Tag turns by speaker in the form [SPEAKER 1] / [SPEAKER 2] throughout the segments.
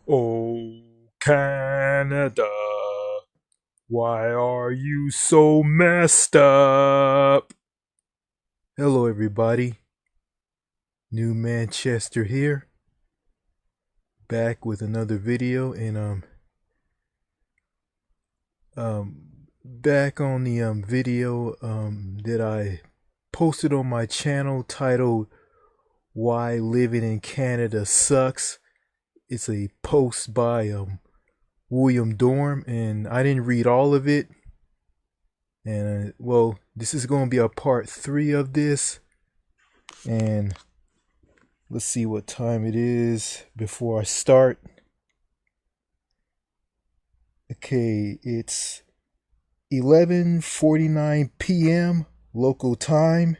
[SPEAKER 1] Oh, Canada, why are you so messed up? Hello, everybody. New Manchester here, back with another video, and back on the video that I posted on my channel titled "Why Living in Canada Sucks." It's a post by William Dorm, and I didn't read all of it. And well, this is going to be a part 3 of this. And let's see what time it is before I start. Okay, it's 11:49 p.m. local time.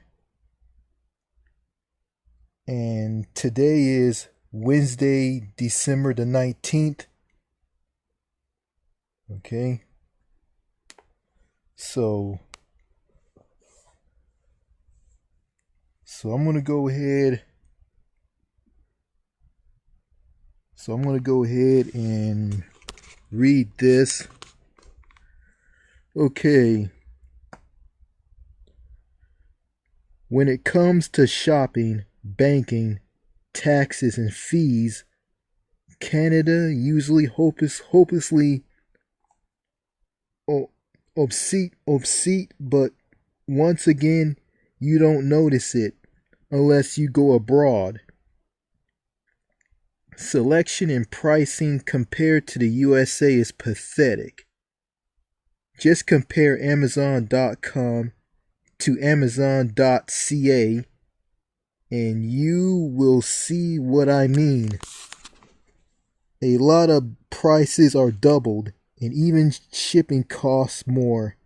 [SPEAKER 1] And today is Wednesday, December the 19th. Okay. So I'm going to go ahead. And read this. Okay. When it comes to shopping, banking, taxes, and fees, Canada usually hopelessly obscene, but once again, you don't notice it unless you go abroad. Selection and pricing compared to the USA is pathetic. Just compare Amazon.com to Amazon.ca and you will see what I mean. A lot of prices are doubled and even shipping costs more.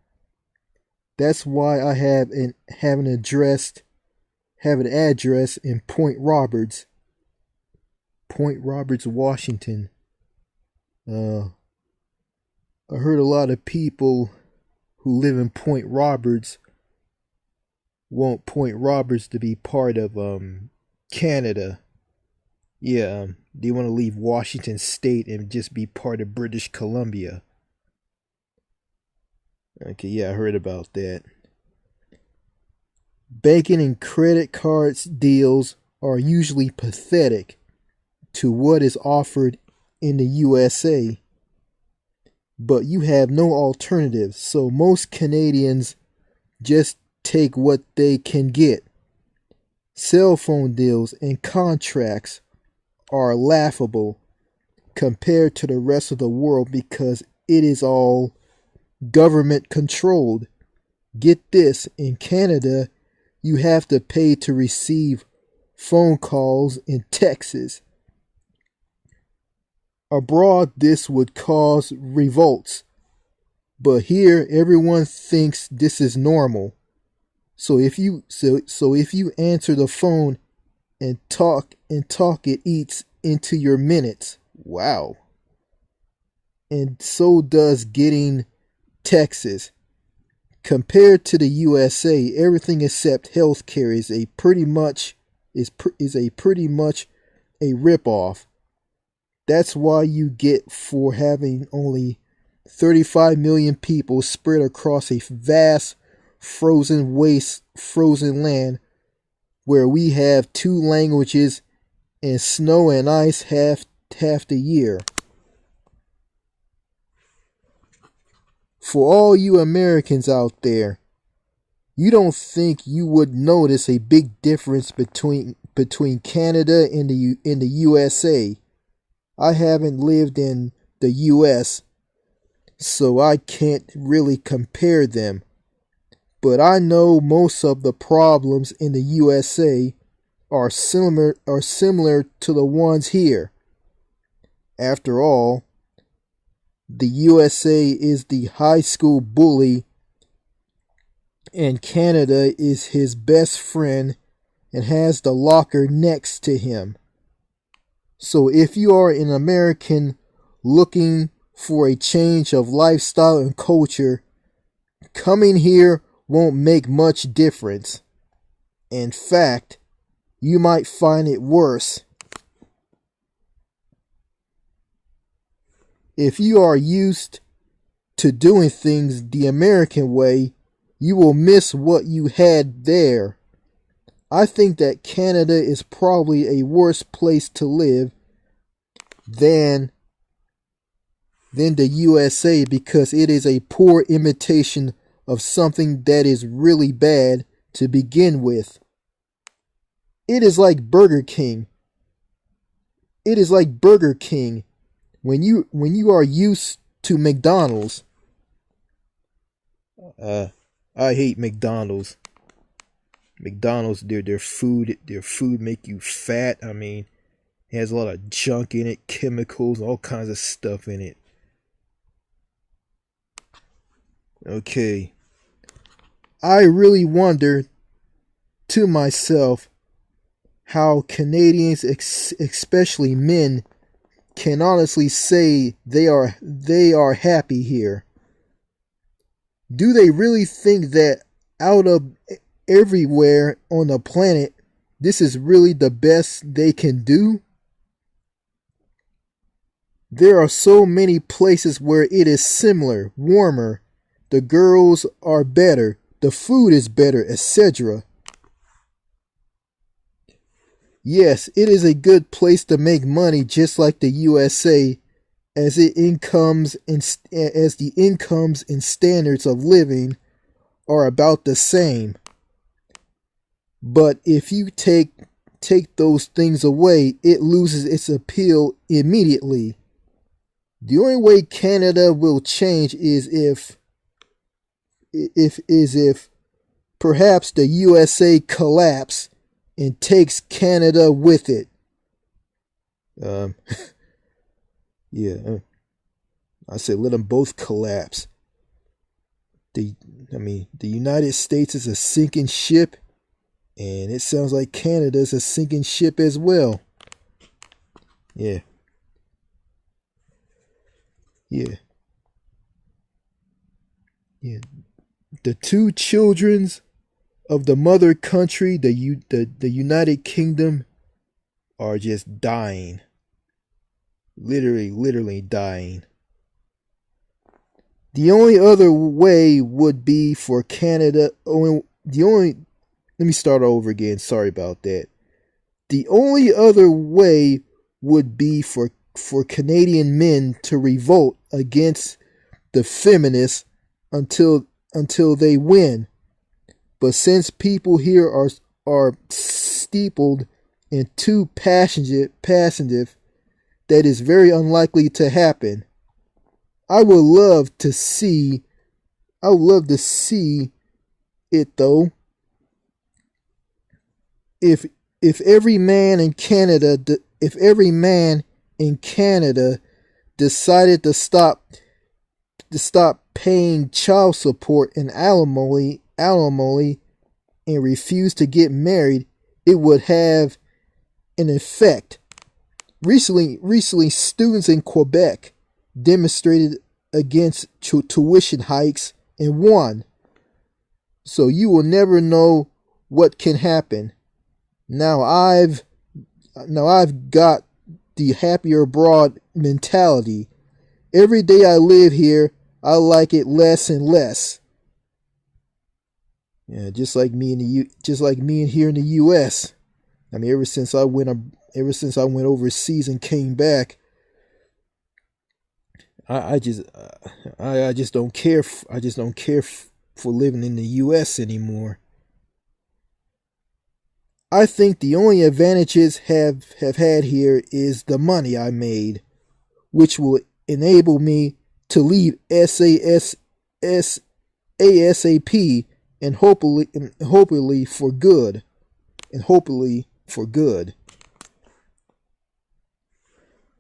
[SPEAKER 1] That's why I have an address in Point Roberts, Washington. I heard a lot of people who live in Point Roberts want Point Roberts to be part of Canada. Yeah, they want to leave Washington State and just be part of British Columbia. Okay, yeah, I heard about that. Banking and credit cards deals are usually pathetic to what is offered in the USA. But you have no alternatives, so most Canadians just take what they can get. Cell phone deals and contracts are laughable compared to the rest of the world because it is all government controlled. Get this, in Canada, you have to pay to receive phone calls and texts. Abroad, this would cause revolts, but here everyone thinks this is normal. So if you answer the phone and talk, it eats into your minutes. Wow. And so does getting texts. Compared to the USA, everything except healthcare is pretty much a ripoff. That's why you get for having only 35 million people spread across a vast frozen land where we have 2 languages and snow and ice half the year. For all you Americans out there, you don't think you would notice a big difference between Canada and the USA. I haven't lived in the US, so I can't really compare them. But I know most of the problems in the USA are similar to the ones here. After all, the USA is the high school bully and Canada is his best friend and has the locker next to him. So if you are an American looking for a change of lifestyle and culture, coming here won't make much difference. In fact, you might find it worse. If you are used to doing things the American way, you will miss what you had there. I think that Canada is probably a worse place to live than the USA because it is a poor imitation of something that is really bad to begin with. It is like Burger King. It is like Burger King when you are used to McDonald's. I hate McDonald's. McDonald's, their food make you fat. I mean, it has a lot of junk in it, chemicals, all kinds of stuff in it. Okay. I really wonder to myself how Canadians, especially men, can honestly say they are happy here. Do they really think that out of everywhere on the planet, this is really the best they can do? There are so many places where it is similar, warmer, the girls are better, the food is better, etc. Yes, it is a good place to make money just like the USA, as the incomes and standards of living are about the same. But if you take those things away, it loses its appeal immediately. The only way Canada will change is if perhaps the USA collapse and takes Canada with it. Yeah, I said let them both collapse. The United States is a sinking ship, and it sounds like Canada is a sinking ship as well. Yeah. The two children of the mother country, the United Kingdom, are just dying. Literally dying. The only other way would be for Canada. Let me start over again. Sorry about that. The only other way would be for Canadian men to revolt against the feminists until they win. But since people here are steepled and too passionate, that is very unlikely to happen. I would love to see it though. If every man in Canada decided to stop paying child support and alimony and refuse to get married, it would have an effect. Recently, students in Quebec demonstrated against tuition hikes and won. So you will never know what can happen. Now I've got the happier abroad mentality. Every day I live here, I like it less and less. Yeah, just like me in here in the U.S. I mean, ever since I went overseas and came back, I just don't care. I just don't care for living in the U.S. anymore. I think the only advantages have had here is the money I made, which will enable me to leave ASAP and hopefully for good.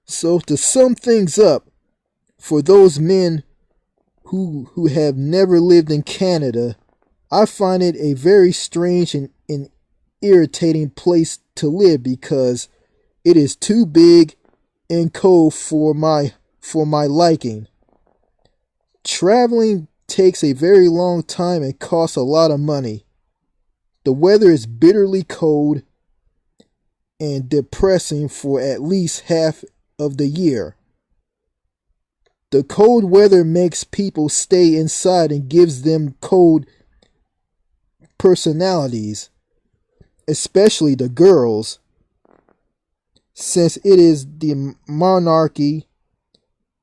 [SPEAKER 1] So to sum things up, for those men who have never lived in Canada, I find it a very strange and irritating place to live because it is too big and cold for my liking. Traveling takes a very long time and costs a lot of money. The weather is bitterly cold and depressing for at least half of the year. The cold weather makes people stay inside and gives them cold personalities, especially the girls. Since it is the monarchy,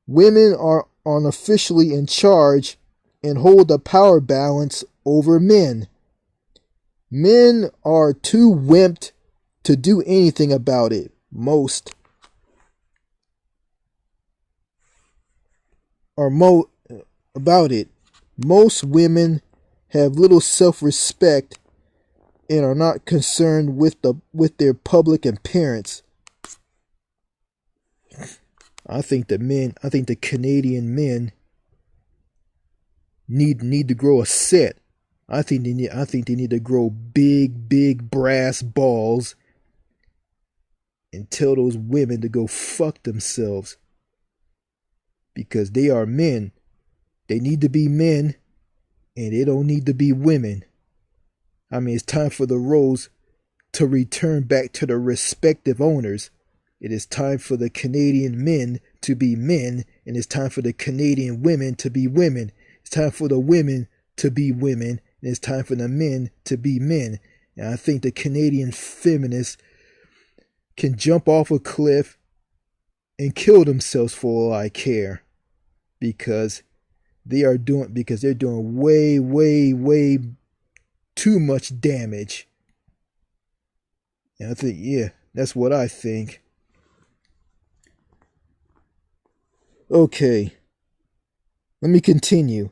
[SPEAKER 1] women are unofficially in charge and hold the power balance over men. Men are too wimped to do anything about it. Most women have little self-respect and are not concerned with their public appearance. I think the Canadian men need to grow a set. I think they need to grow big brass balls and tell those women to go fuck themselves. Because they are men. They need to be men, and they don't need to be women. I mean, it's time for the roles to return back to their respective owners. It is time for the Canadian men to be men, and it's time for the Canadian women to be women. It's time for the women to be women, and it's time for the men to be men. And I think the Canadian feminists can jump off a cliff and kill themselves for all I care. Because they're doing way too much damage. And I think, yeah, that's what I think. Okay, let me continue.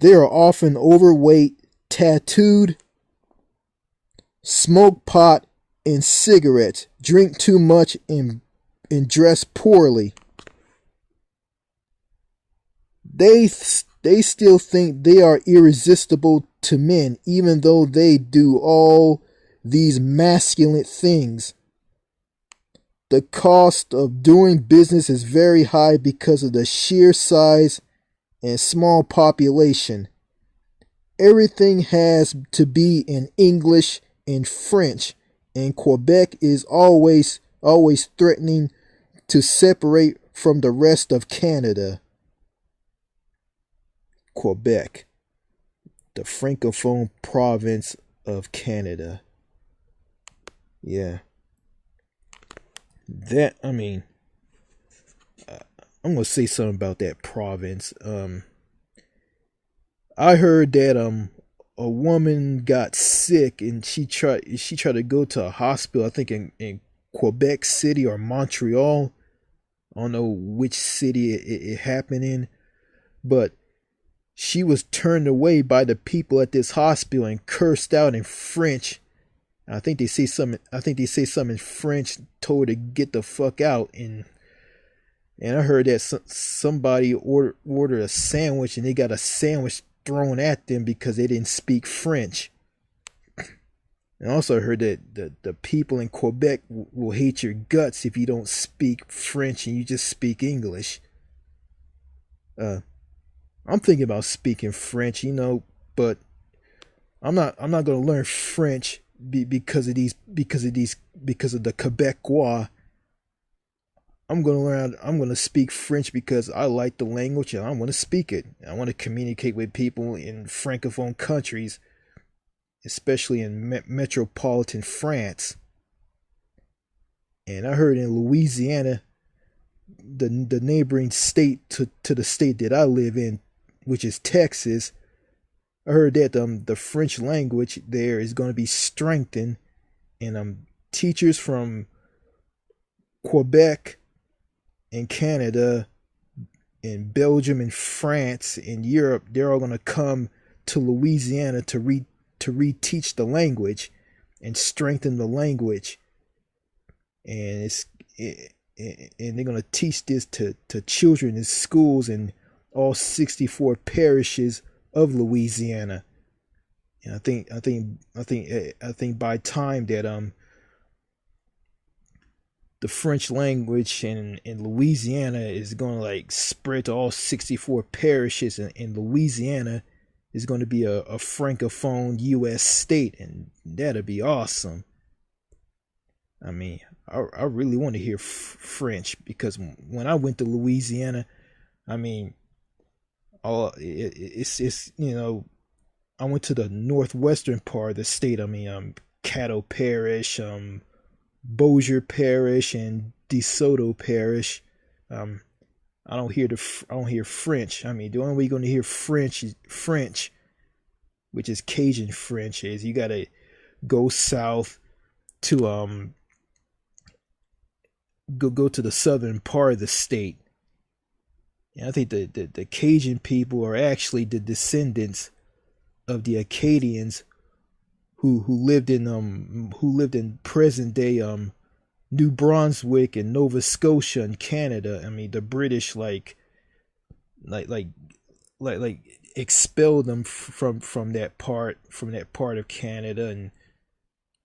[SPEAKER 1] They are often overweight, tattooed, smoke pot and cigarettes, drink too much, and dress poorly. They still think they are irresistible to men, even though they do all these masculine things. The cost of doing business is very high because of the sheer size and small population. Everything has to be in English and French, and Quebec is always threatening to separate from the rest of Canada. Quebec, the Francophone province of Canada. Yeah. I'm gonna say something about that province. I heard that a woman got sick and she tried to go to a hospital, I think in Quebec City or Montreal. I don't know which city it happened in, but she was turned away by the people at this hospital and cursed out in French. I think they say something in French, told her to get the fuck out. And I heard that somebody ordered a sandwich and they got a sandwich thrown at them because they didn't speak French. And I also heard that the people in Quebec will hate your guts if you don't speak French and you just speak English. I'm thinking about speaking French, but I'm not gonna learn French because of the Quebecois. I'm gonna speak French because I like the language and I want to speak it. I want to communicate with people in Francophone countries, especially in metropolitan France. And I heard in Louisiana, the neighboring state to the state that I live in, which is Texas, I heard that the French language there is going to be strengthened, and teachers from Quebec and Canada and Belgium and France and Europe, they're all going to come to Louisiana to reteach the language and strengthen the language. And and they're going to teach this to children in schools in all 64 parishes of Louisiana. And I think by time that the French language in Louisiana is going to spread to all 64 parishes in Louisiana, is going to be a francophone U.S. state, and that'd be awesome. I mean, I really want to hear French, because when I went to Louisiana, I mean, it's I went to the northwestern part of the state. I mean, Caddo Parish, Bossier Parish, and DeSoto Parish. Um, I don't hear French. I mean, the only way you're going to hear French is French, which is Cajun French, is you got to go south to go to the southern part of the state. And I think the Cajun people are actually the descendants of the Acadians who lived in present day New Brunswick and Nova Scotia in Canada. I mean, the British like like like expelled them from that part of Canada,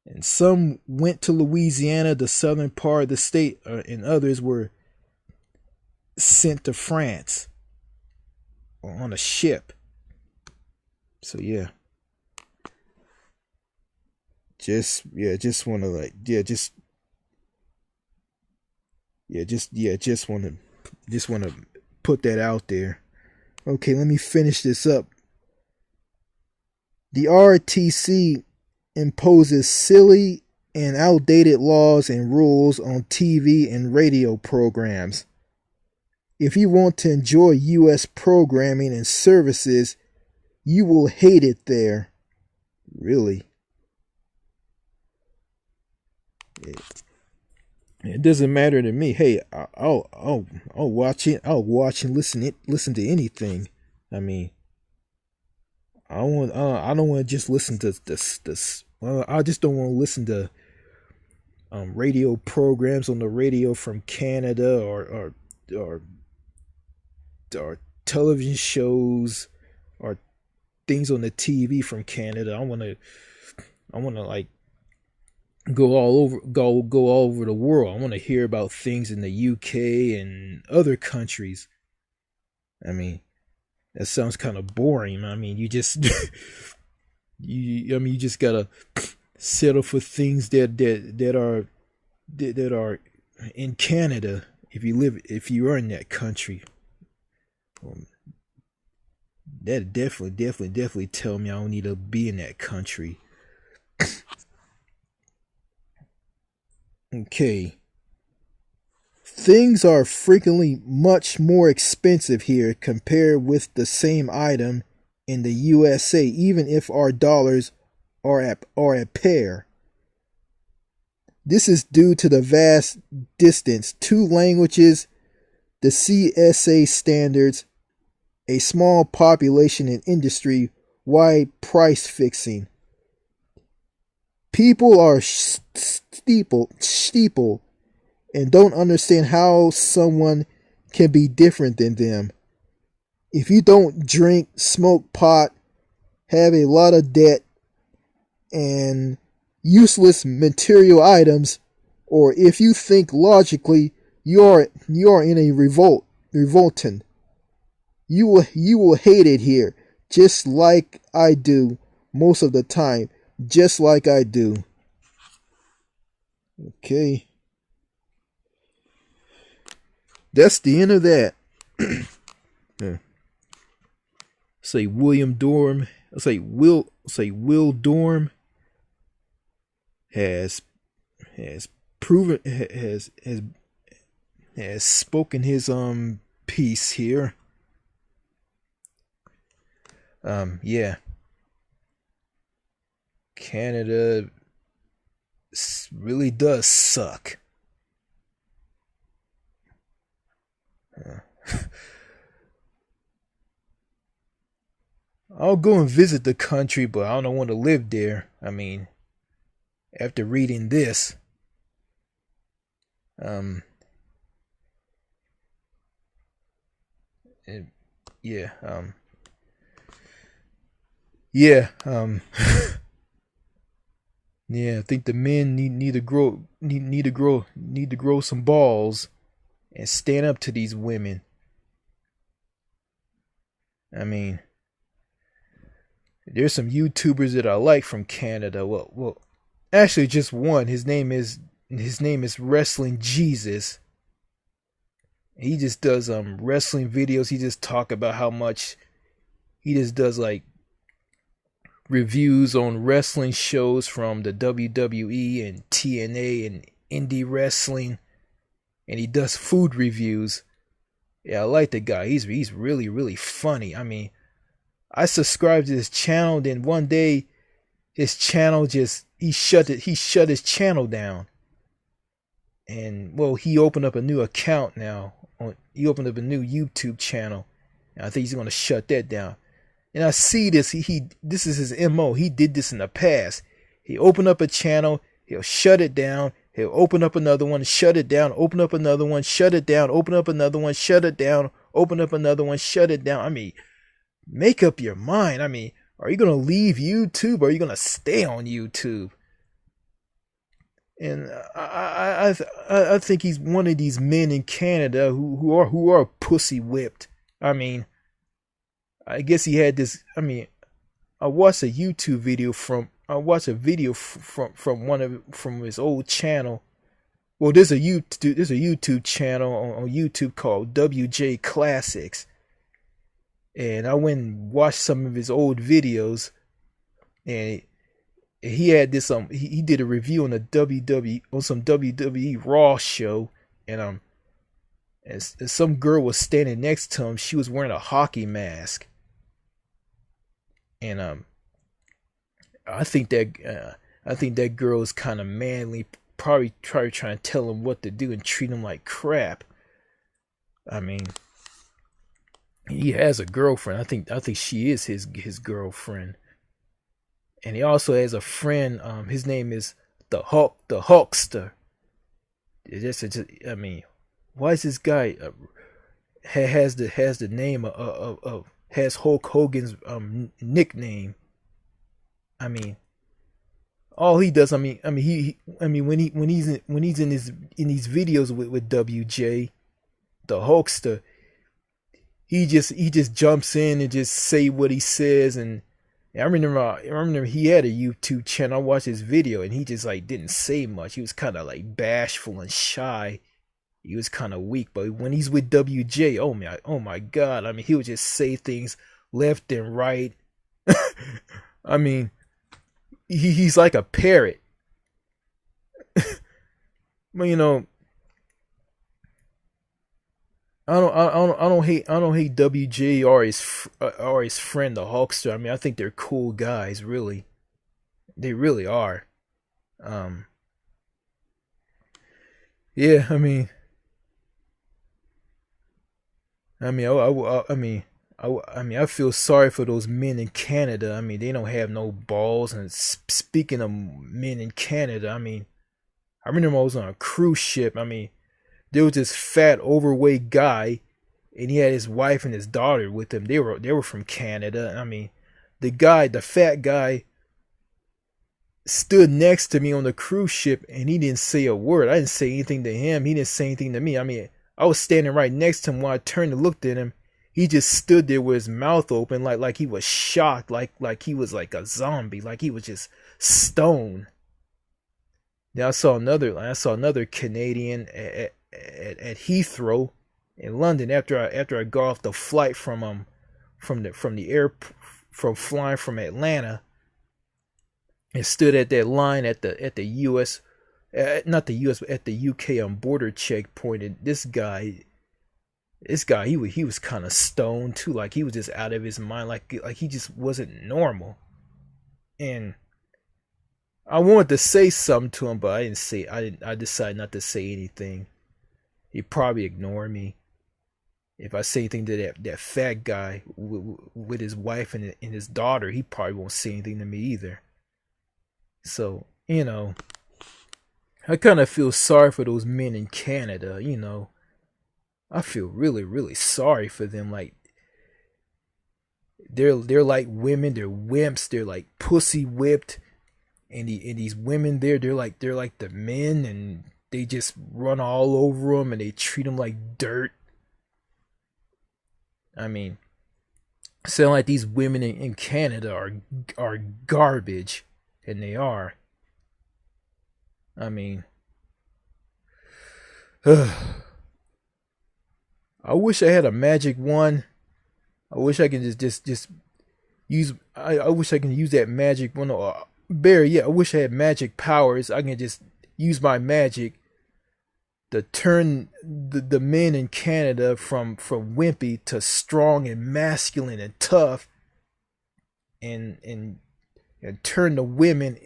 [SPEAKER 1] and some went to Louisiana, the southern part of the state, and others were sent to France on a ship. So yeah, just want to just want to put that out there. Okay, let me finish this up. The RTC imposes silly and outdated laws and rules on TV and radio programs. If you want to enjoy U.S. programming and services, you will hate it there. Really. It doesn't matter to me. Hey, I'll watch it. I'll watch and listen to anything. I mean, I don't want to just listen to this. Well, I just don't want to listen to radio programs on the radio from Canada, or television shows, or things on the TV from Canada. I want to like go all over the world. I want to hear about things in the UK and other countries. I mean, that sounds kind of boring. I mean, you just you just gotta settle for things that are in Canada if you are in that country. That definitely tell me I don't need to be in that country. Okay. Things are frequently much more expensive here compared with the same item in the USA, even if our dollars are at pair. This is due to the vast distance, 2 languages, the CSA standards, a small population and industry-wide price fixing. People are steeple, and don't understand how someone can be different than them. If you don't drink, smoke pot, have a lot of debt, and useless material items, or if you think logically, you are in a revolting. You will hate it here, just like I do most of the time, just like I do. Okay. That's the end of that. Say William Dorm. Will Dorm has proven has spoken his piece here. Yeah. Canada really does suck. I'll go and visit the country, but I don't want to live there. I mean, after reading this, yeah, yeah, yeah. I think the men need to grow some balls and stand up to these women. I mean, there's some YouTubers that I like from Canada. Well, actually, just one. His name is Wrestling Jesus,
[SPEAKER 2] He just does wrestling videos. He just talk about how much he just does like reviews on wrestling shows from the WWE and TNA and indie wrestling, and he does food reviews. Yeah, I like the guy. He's really funny. I mean, I subscribed to his channel. Then one day, his channel just he shut his channel down, and well, he opened up a new account now. He opened up a new YouTube channel, and I think he's gonna shut that down. And I see this. This is his MO. He did this in the past. He opened up a channel, he'll shut it down, he'll open up another one, shut it down, open up another one, shut it down, open up another one, shut it down, open up another one, shut it down. I mean, make up your mind. I mean, are you gonna leave YouTube or are you gonna stay on YouTube? And I think he's one of these men in Canada who are pussy whipped. I mean, I guess he had this. I mean, I watched a YouTube video from. I watched a video from his old channel. Well, there's a YouTube channel on YouTube called WJ Classics, and I went and watched some of his old videos, and he had this he did a review on some WWE Raw show, and as some girl was standing next to him, she was wearing a hockey mask, and I think that girl is kind of manly, probably trying to tell him what to do and treat him like crap. I mean, he has a girlfriend. I think she is his girlfriend, and he also has a friend. His name is the Hulkster. I mean, why is this guy has the name of has Hulk Hogan's nickname? I mean, all he does. I mean when he's in these videos with WJ, the Hulkster, he just jumps in and just say what he says. And I remember he had a YouTube channel. I watched his video and he just like didn't say much. He was kind of like bashful and shy. He was kind of weak. But when he's with WJ, oh my God! I mean, he would just say things left and right. I mean, he's like a parrot. But you know, I don't hate WJ or his friend the Hulkster. I mean, I think they're cool guys. Really, they really are. Um, yeah. I mean, I feel sorry for those men in Canada. I mean, they don't have no balls. And speaking of men in Canada, I mean, I remember I was on a cruise ship. I mean, there was this fat, overweight guy, and he had his wife and his daughter with him. They were from Canada. I mean, the fat guy, stood next to me on the cruise ship, and he didn't say a word. I didn't say anything to him. He didn't say anything to me. I mean, I was standing right next to him. When I turned and looked at him, he just stood there with his mouth open, like he was shocked, like he was like a zombie, like he was just stoned. Then I saw another Canadian at Heathrow in London after I got off the flight from the air from flying from Atlanta, and stood at that line at the U.S. Not the U.S. but at the UK border checkpoint. And he was kind of stoned too, like he was just out of his mind, like he just wasn't normal. And I wanted to say something to him, but I decided not to say anything. He'd probably ignore me. If I say anything to that fat guy with his wife and his daughter, he probably won't say anything to me either. So, you know, I kind of feel sorry for those men in Canada, you know. I feel really sorry for them. Like, they're like women, they're wimps, they're like pussy whipped. And these women they're like the men, and they just run all over them and they treat them like dirt. I mean, sound like these women in Canada are garbage, and they are. I mean, I wish I had a magic wand. I wish I could just use. I wish I can use that magic one. Or Barry, yeah. I wish I had magic powers. I can just use my magic to turn the men in Canada from wimpy to strong and masculine and tough, and turn the women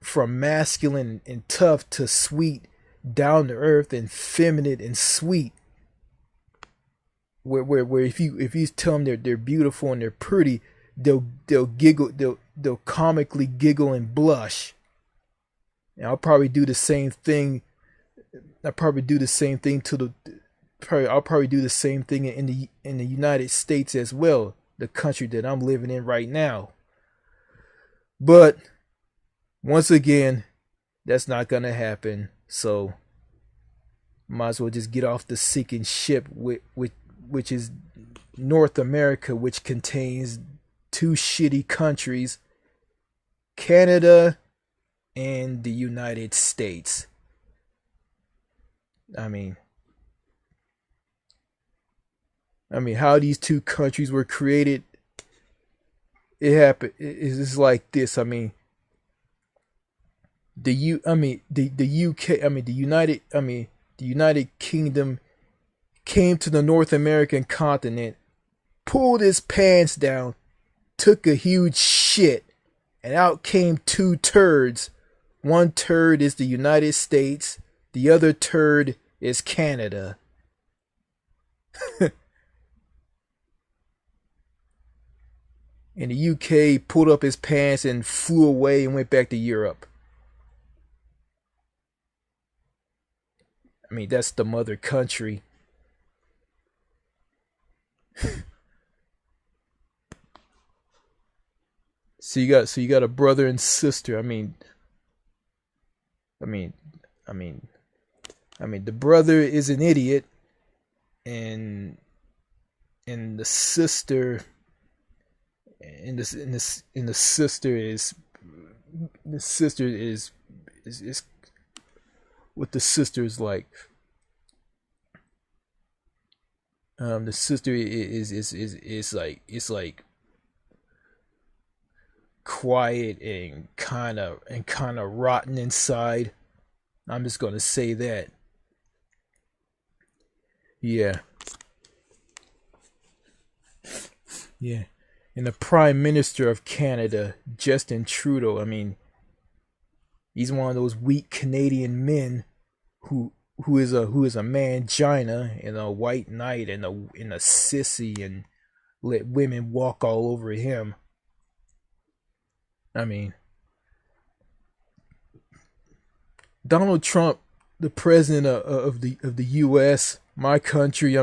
[SPEAKER 2] from masculine and tough to sweet, down to earth and feminine and sweet. Where if you tell them they're beautiful and they're pretty, they'll giggle, they'll comically giggle and blush. And I'll probably do the same thing. I'll probably do the same thing I'll probably do the same thing in the United States as well, the country that I'm living in right now. But once again, that's not gonna happen. So might as well just get off the sinking ship, which is North America, which contains two shitty countries, Canada and the United States. I mean, how these two countries were created, it happened. It's like this. The UK. The United Kingdom came to the North American continent, pulled his pants down, took a huge shit, and out came two turds. One turd is the United States. The other turd is Canada. And the UK pulled up his pants and flew away and went back to Europe. That's the mother country. So you got a brother and sister. The brother is an idiot, and the sister, and the sister is what the sister is like. The sister is like quiet and kind of rotten inside. I'm just gonna say that. Yeah. Yeah. And the Prime Minister of Canada, Justin Trudeau, he's one of those weak Canadian men who is a mangina and a white knight and a sissy, and let women walk all over him. Donald Trump, the president of the U.S., my country.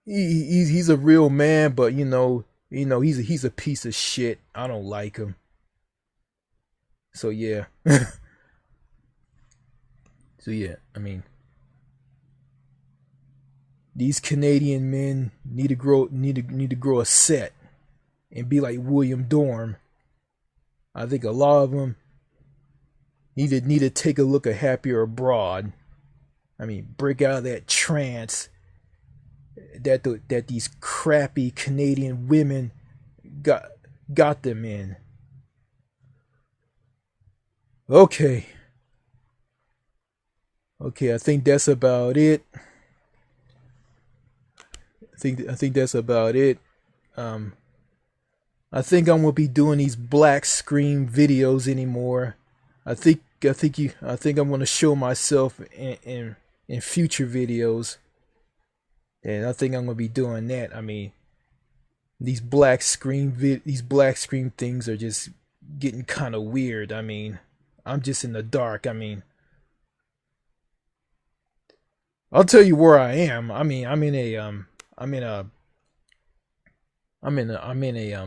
[SPEAKER 2] He's a real man, but he's a piece of shit. I don't like him. So yeah. These Canadian men need to grow a set and be like William Dorn. I think a lot of them need to take a look at Happier Abroad. Break out of that trance that these crappy Canadian women got them in. Okay, I think that's about it. I think that's about it. I think I won't be doing these black screen videos anymore. I think I'm gonna show myself in future videos, and I think I'm gonna be doing that. These black screen things are just getting kind of weird. I'm just in the dark. I'll tell you where I am. I'm in a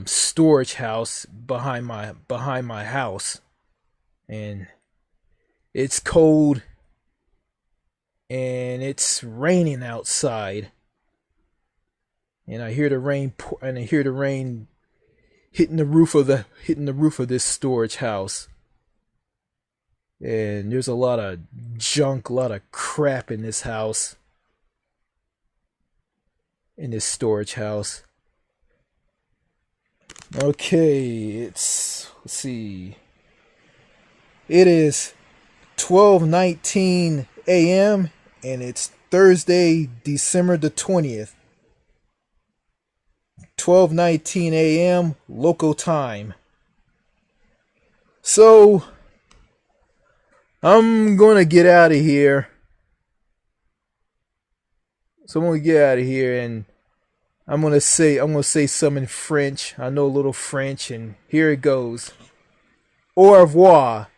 [SPEAKER 2] storage house behind my house, and it's cold and it's raining outside, and I hear the rain hitting the roof of this storage house. And there's a lot of junk, a lot of crap in this house. in this storage house. Okay, let's see. It is 12:19 a.m. and it's Thursday, December the 20th. 12:19 a.m. local time. So I'm gonna get out of here. And I'm gonna say some in French. I know a little French, and here it goes. Au revoir.